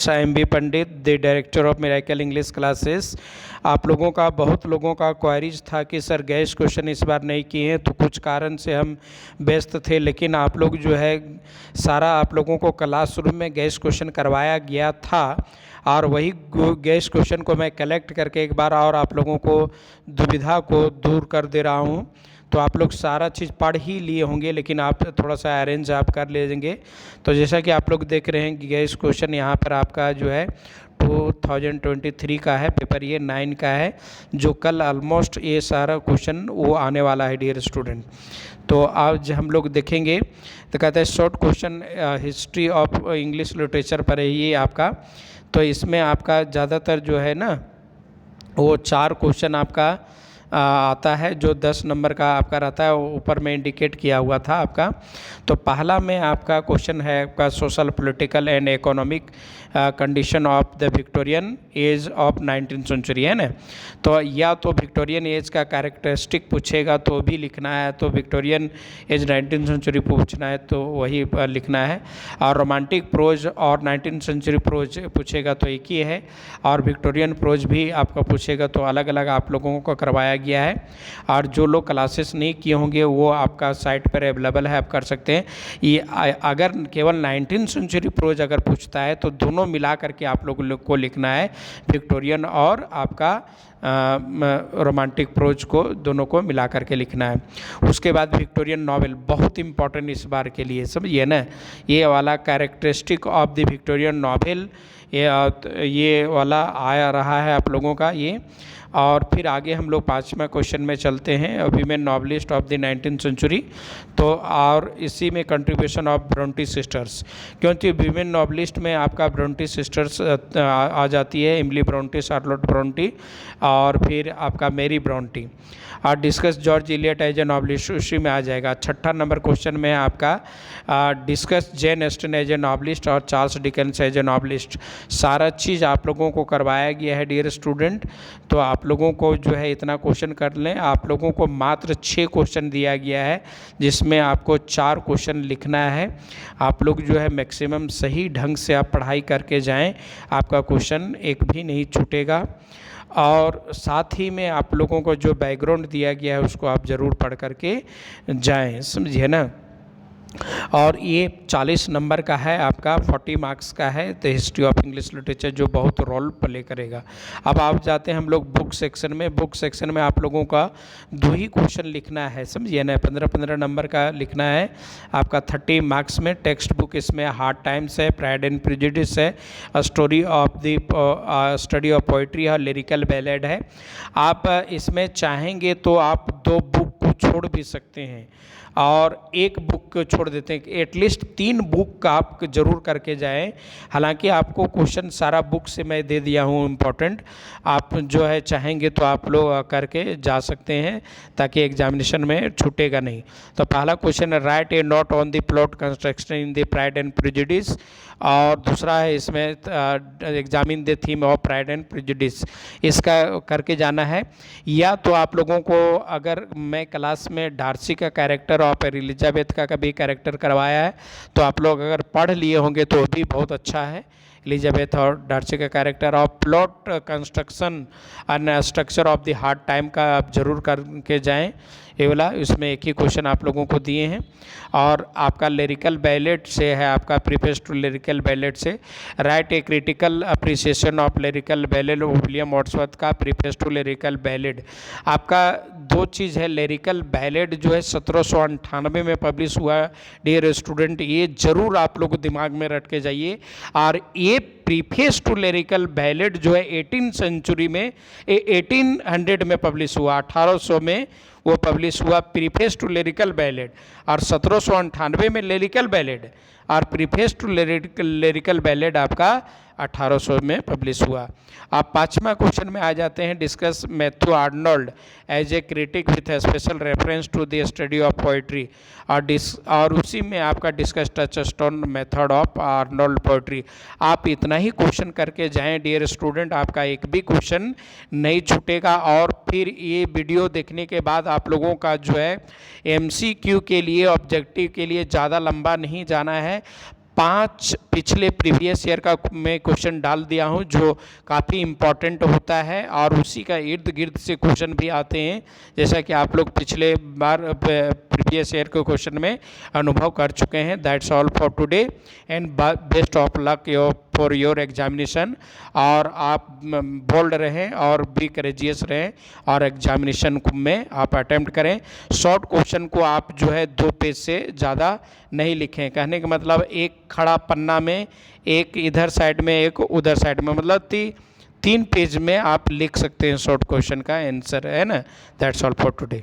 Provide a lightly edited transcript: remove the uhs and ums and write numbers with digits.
M B Pandit, the director of Miracle English Classes. आप लोगों का बहुत लोगों का क्वेरीज था कि सर गैस क्वेश्चन इस बार नहीं किए हैं, तो कुछ कारण से हम व्यस्त थे, लेकिन आप लोग जो है सारा आप लोगों को क्लासरूम में गैस क्वेश्चन करवाया गया था और वही गैस क्वेश्चन को मैं कलेक्ट करके एक बार और आप लोगों को दुविधा को दूर कर दे रहा हूँ। तो आप लोग सारा चीज़ पढ़ ही लिए होंगे, लेकिन आप थोड़ा सा अरेंज आप कर लेंगे। तो जैसा कि आप लोग देख रहे हैं कि गैस क्वेश्चन यहाँ पर आपका जो है 2023 का है, पेपर ये 9 का है, जो कल ऑलमोस्ट ये सारा क्वेश्चन वो आने वाला है डियर स्टूडेंट। तो आज हम लोग देखेंगे, तो कहते हैं short question history of English literature पर है ये आपका। तो इसमें आपका ज़्यादातर जो है ना वो 4 क्वेश्चन आपका आता है, जो 10 नंबर का आपका रहता है, वो ऊपर में इंडिकेट किया हुआ था आपका। तो पहला में आपका क्वेश्चन है आपका social political and economic condition of the Victorian age of 19th century, है ना। तो या तो विक्टोरियन एज का कैरेक्टरिस्टिक पूछेगा तो भी लिखना है, तो विक्टोरियन एज 19th सेंचुरी पूछना है तो वही लिखना है। और रोमांटिक प्रोज और 19th सेंचुरी प्रोज पूछेगा तो एक ही है, और विक्टोरियन प्रोज भी आपका पूछेगा तो अलग अलग आप लोगों को करवाया गया है। और जो लोग क्लासेस नहीं किए होंगे वो आपका साइट पर अवेलेबल है, आप कर सकते हैं। ये अगर केवल 19th सेंचुरी प्रोज अगर पूछता है तो दोनों मिला करके आप लोगों को लिखना है, विक्टोरियन और आपका रोमांटिक प्रोज को दोनों को मिला करके लिखना है। उसके बाद विक्टोरियन नॉवेल बहुत इंपॉर्टेंट इस बार के लिए, समझिए ना, ये वाला characteristic of the Victorian novel ये वाला आया रहा है आप लोगों का ये। और फिर आगे हम लोग 5वां क्वेश्चन में चलते हैं, women novelist of the 19th century. तो और इसी में कंट्रीब्यूशन ऑफ ब्रोंटी सिस्टर्स, क्योंकि वीमेन नॉवलिस्ट में आपका ब्रोंटी सिस्टर्स आ जाती है, इमली ब्रोंटी, शार्लोट ब्रोंटी और फिर आपका मेरी ब्रोंटी। और discuss George Eliot as a novelist उसी में आ जाएगा। 6ठा नंबर क्वेश्चन में आपका discuss Jane Austen as a novelist और Charles Dickens as a novelist. सारा चीज़ आप लोगों को करवाया गया है डियर स्टूडेंट। तो आप लोगों को जो है इतना क्वेश्चन कर लें। आप लोगों को मात्र 6 क्वेश्चन दिया गया है, जिसमें आपको 4 क्वेश्चन लिखना है। आप लोग जो है मैक्सिमम सही ढंग से आप पढ़ाई करके जाएं, आपका क्वेश्चन एक भी नहीं छूटेगा। और साथ ही में आप लोगों को जो बैकग्राउंड दिया गया है उसको आप ज़रूर पढ़ करके जाएं, समझिए ना। और ये 40 नंबर का है आपका, 40 मार्क्स का है, the history of English literature, जो बहुत रोल प्ले करेगा। अब आप जाते हैं हम लोग बुक सेक्शन में। बुक सेक्शन में आप लोगों का 2 ही क्वेश्चन लिखना है, समझिए ना। 15-15 नंबर का लिखना है आपका 30 मार्क्स में। टेक्स्ट बुक इसमें हार्ड टाइम्स है, प्राइड एंड प्रेजुडिस है, story of the study of poetry और लिरिकल बैलेड है। आप इसमें चाहेंगे तो आप 2 बुक को छोड़ भी सकते हैं और 1 बुक को छोड़ देते हैं। एटलीस्ट 3 बुक का आप जरूर करके जाएं। हालांकि आपको क्वेश्चन सारा बुक से मैं दे दिया हूं इम्पोर्टेंट, आप जो है चाहेंगे तो आप लोग करके जा सकते हैं ताकि एग्जामिनेशन में छूटेगा नहीं। तो पहला क्वेश्चन है right A note on the plot construction in the pride and prejudice, और दूसरा है इसमें examine the theme of pride and prejudice, इसका करके जाना है। या तो आप लोगों को अगर मैं क्लास में डार्सी का कैरेक्टर और एलिजाबेथ का भी कैरेक्टर करवाया है तो आप लोग अगर पढ़ लिए होंगे तो भी बहुत अच्छा है। एलिजाबेथ और डार्सी का कैरेक्टर और plot construction and structure of the hard time का आप जरूर करके जाएं। ये वाला इसमें 1 ही क्वेश्चन आप लोगों को दिए हैं। और आपका लिरिकल बैलेट से है, आपका प्रीफेस टू लिरिकल बैलेट से right a critical appreciation of lyrical ballot, William Wordsworth का प्रीफेस टू लिरिकल बैलेट। आपका 2 चीज़ है, लिरिकल बैलेट जो है 1798 में पब्लिश हुआ डियर स्टूडेंट, ये जरूर आप लोग दिमाग में रट के जाइए। और ये प्रीफेस टू लिरिकल बैलेट जो है 18th सेंचुरी में 1800 में पब्लिश हुआ, 1800 में वो पब्लिश हुआ प्रीफेस टू लिरिकल बैलेट, और 1798 में लिरिकल बैलेट और प्रीफेस टू लिरिकल बैलेट आपका 1800 में पब्लिश हुआ। आप 5वां क्वेश्चन में आ जाते हैं, discuss Matthew Arnold as a critic with a special reference to the study of poetry, और उसी में आपका discuss touchstone method of Arnold poetry. आप इतना ही क्वेश्चन करके जाएं डियर स्टूडेंट, आपका एक भी क्वेश्चन नहीं छूटेगा। और फिर ये वीडियो देखने के बाद आप लोगों का जो है MCQ के लिए, ऑब्जेक्टिव के लिए ज़्यादा लंबा नहीं जाना है। 5 पिछले प्रीवियस ईयर का मैं क्वेश्चन डाल दिया हूं जो काफ़ी इम्पॉर्टेंट होता है और उसी का इर्द गिर्द से क्वेश्चन भी आते हैं, जैसा कि आप लोग पिछले बार प्रीवियस ईयर के क्वेश्चन में अनुभव कर चुके हैं। That's all for today and best of luck for your examination. और आप बोल्ड रहें और भी करेजियस रहें और एग्जामिनेशन में आप अटेम्प्ट करें। शॉर्ट क्वेश्चन को आप जो है 2 पेज से ज़्यादा नहीं लिखें। कहने का मतलब एक खड़ा पन्ना में, एक इधर साइड में, एक उधर साइड में, मतलब 3 पेज में आप लिख सकते हैं शॉर्ट क्वेश्चन का आंसर, है ना। That's all for today.